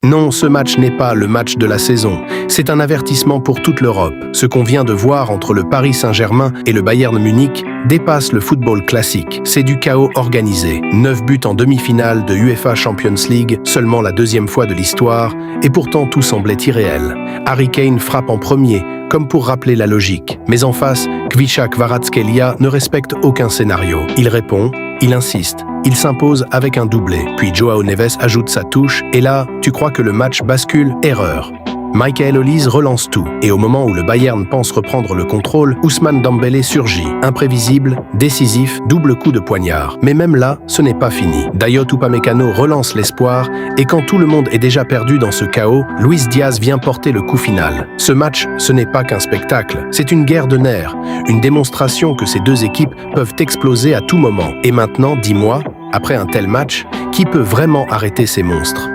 Non, ce match n'est pas le match de la saison. C'est un avertissement pour toute l'Europe. Ce qu'on vient de voir entre le Paris Saint-Germain et le Bayern Munich dépasse le football classique. C'est du chaos organisé. 9 buts en demi-finale de UEFA Champions League, seulement la deuxième fois de l'histoire, et pourtant tout semblait irréel. Harry Kane frappe en premier, comme pour rappeler la logique. Mais en face, Khvicha Kvaratskhelia ne respecte aucun scénario. Il répond, il insiste, il s'impose avec un doublé. Puis Joao Neves ajoute sa touche, et là, tu crois que le match bascule, erreur. Michael Olise relance tout, et au moment où le Bayern pense reprendre le contrôle, Ousmane Dembélé surgit, imprévisible, décisif, double coup de poignard. Mais même là, ce n'est pas fini. Dayot Upamecano relance l'espoir, et quand tout le monde est déjà perdu dans ce chaos, Luis Diaz vient porter le coup final. Ce match, ce n'est pas qu'un spectacle, c'est une guerre de nerfs, une démonstration que ces deux équipes peuvent exploser à tout moment. Et maintenant, dis-moi, après un tel match, qui peut vraiment arrêter ces monstres ?